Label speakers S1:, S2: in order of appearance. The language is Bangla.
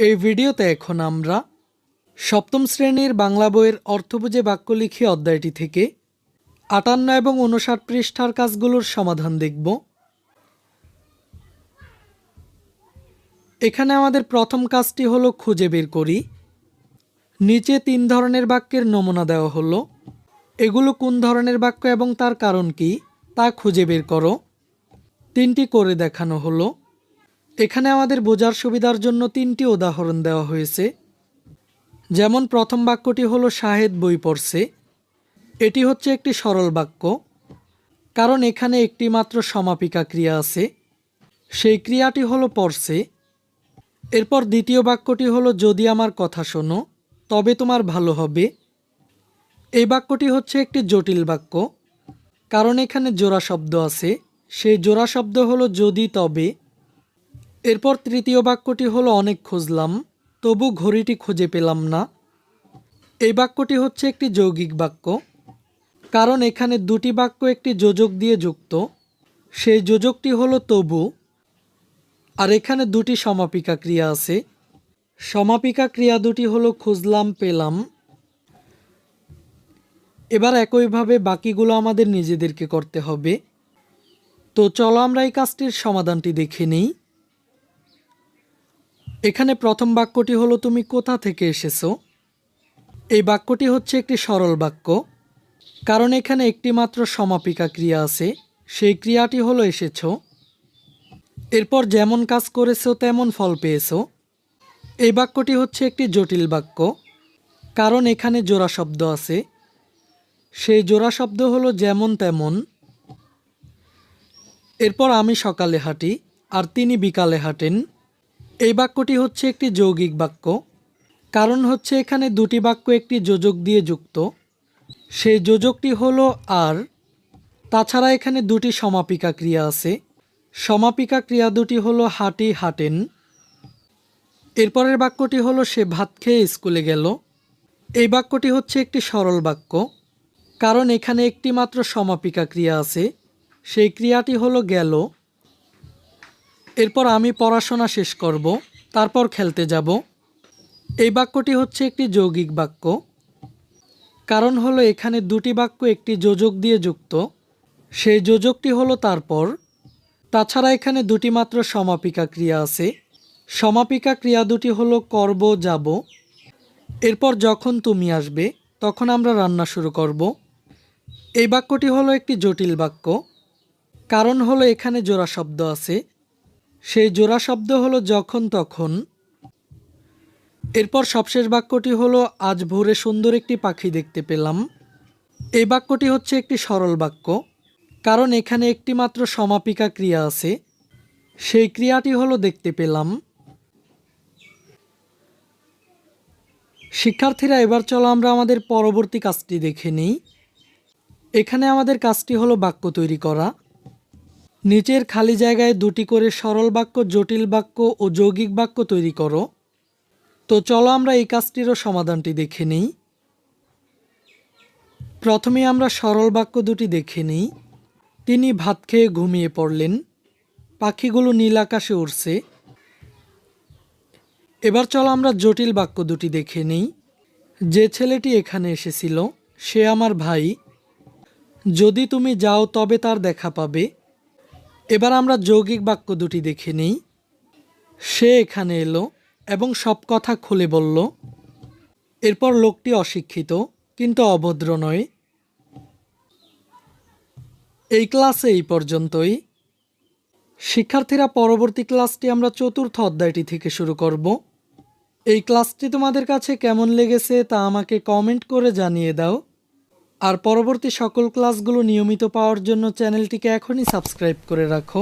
S1: এই ভিডিওতে এখন আমরা সপ্তম শ্রেণীর বাংলা বইয়ের অর্থ বুঝে বাক্য লিখি অধ্যায়টি থেকে ৫৮ এবং ৫৯ পৃষ্ঠার কাজগুলোর সমাধান দেখব। এখানে আমাদের প্রথম কাজটি হলো খুঁজে বের করি। নিচে ৩ ধরনের বাক্যের নমুনা দেওয়া হলো। এগুলো কোন ধরনের বাক্য এবং তার কারণ কি তা খুঁজে বের করো। ৩টি করে দেখানো হলো। এখানে আমাদের বোঝার সুবিধার জন্য ৩টি উদাহরণ দেওয়া হয়েছে। যেমন প্রথম বাক্যটি হলো শাহেদ বই পড়ছে। এটি হচ্ছে একটি সরল বাক্য, কারণ এখানে একটি মাত্র সমাপিকা ক্রিয়া আছে, সেই ক্রিয়াটি হলো পড়ছে। এরপর দ্বিতীয় বাক্যটি হলো যদি আমার কথা শোনো তবে তোমার ভালো হবে। এই বাক্যটি হচ্ছে একটি জটিল বাক্য, কারণ এখানে জোড়া শব্দ আছে, সেই জোড়া শব্দ হলো যদি তবে। এরপর তৃতীয় বাক্যটি হলো অনেক খুঁজলাম তবু ঘড়িটি খুঁজে পেলাম না। এই বাক্যটি হচ্ছে একটি যৌগিক বাক্য, কারণ এখানে দুটি বাক্য একটি যোজক দিয়ে যুক্ত, সেই যোজকটি হলো তবু। আর এখানে দুটি সমাপিকা ক্রিয়া আছে, সমাপিকা ক্রিয়া দুটি হলো খুঁজলাম পেলাম। এবার একইভাবে বাকিগুলো আমাদের নিজেদেরকে করতে হবে। তো চলো আমরা এই কাজটির সমাধানটি দেখে নিই। এখানে প্রথম বাক্যটি হলো তুমি কোথা থেকে এসেছো। এই বাক্যটি হচ্ছে একটি সরল বাক্য, কারণ এখানে একটি মাত্র সমাপিকা ক্রিয়া আছে, সেই ক্রিয়াটি হলো এসেছো। এরপর যেমন কাজ করেছো তেমন ফল পেয়েছো। এই বাক্যটি হচ্ছে একটি জটিল বাক্য, কারণ এখানে জোড়া শব্দ আছে, সেই জোড়া শব্দ হলো যেমন তেমন। এরপর আমি সকালে হাঁটি আর তিনি বিকালে হাঁটেন। এই বাক্যটি হচ্ছে একটি যৌগিক বাক্য, কারণ হচ্ছে এখানে দুটি বাক্য একটি যোজক দিয়ে যুক্ত, সেই যোজকটি হলো আর। তাছাড়া এখানে দুটি সমাপিকা ক্রিয়া আছে, সমাপিকা ক্রিয়া দুটি হলো হাঁটি হাঁটেন। এরপরের বাক্যটি হলো সে ভাত খেয়ে স্কুলে গেল। এই বাক্যটি হচ্ছে একটি সরল বাক্য, কারণ এখানে একটি মাত্র সমাপিকা ক্রিয়া আছে, সেই ক্রিয়াটি হলো গেল। এরপর আমি পড়াশোনা শেষ করব, তারপর খেলতে যাব। এই বাক্যটি হচ্ছে একটি যৌগিক বাক্য, কারণ হলো এখানে দুটি বাক্য একটি যোজক দিয়ে যুক্ত, সেই যোজকটি হলো তারপর। তাছাড়া এখানে দুটি মাত্র সমাপিকা ক্রিয়া আছে, সমাপিকা ক্রিয়া দুটি হলো করব যাব। এরপর যখন তুমি আসবে তখন আমরা রান্না শুরু করব। এই বাক্যটি হলো একটি জটিল বাক্য, কারণ হলো এখানে জোড়া শব্দ আছে, সেই জোড়া শব্দ হলো যখন তখন। এরপর সবশেষ বাক্যটি হলো আজ ভোরে সুন্দর একটি পাখি দেখতে পেলাম। এই বাক্যটি হচ্ছে একটি সরল বাক্য, কারণ এখানে একটি মাত্র সমাপিকা ক্রিয়া আছে, সেই ক্রিয়াটি হলো দেখতে পেলাম। শিক্ষার্থীরা, এবার চলো আমরা আমাদের পরবর্তী কাজটি দেখে নিই। এখানে আমাদের কাজটি হলো বাক্য তৈরি করা। নিচের খালি জায়গায় দুটি করে সরল বাক্য, জটিল বাক্য ও যৌগিক বাক্য তৈরি করো। তো চলো আমরা এই কাজটিরও সমাধানটি দেখে নিই। প্রথমে আমরা সরল বাক্য দুটি দেখে নিই। তিনি ভাত খেয়ে ঘুমিয়ে পড়লেন। পাখিগুলো নীল আকাশে উড়ছে। এবার চলো আমরা জটিল বাক্য দুটি দেখে নিই। যে ছেলেটি এখানে এসেছিল সে আমার ভাই। যদি তুমি যাও তবে তার দেখা পাবে। এবার আমরা যৌগিক বাক্য দুটি দেখে নিই। সে এখানে এলো এবং সব কথা খুলে বলল। এরপর লোকটি অশিক্ষিত কিন্তু অভদ্র নয়। এই ক্লাসে এই পর্যন্তই। শিক্ষার্থীরা, পরবর্তী ক্লাসটি আমরা চতুর্থ অধ্যায়টি থেকে শুরু করব। এই ক্লাসটি তোমাদের কাছে কেমন লেগেছে তা আমাকে কমেন্ট করে জানিয়ে দাও। আর পরবর্তী সকল ক্লাসগুলো নিয়মিত পাওয়ার জন্য চ্যানেলটিকে এখনই সাবস্ক্রাইব করে রাখো।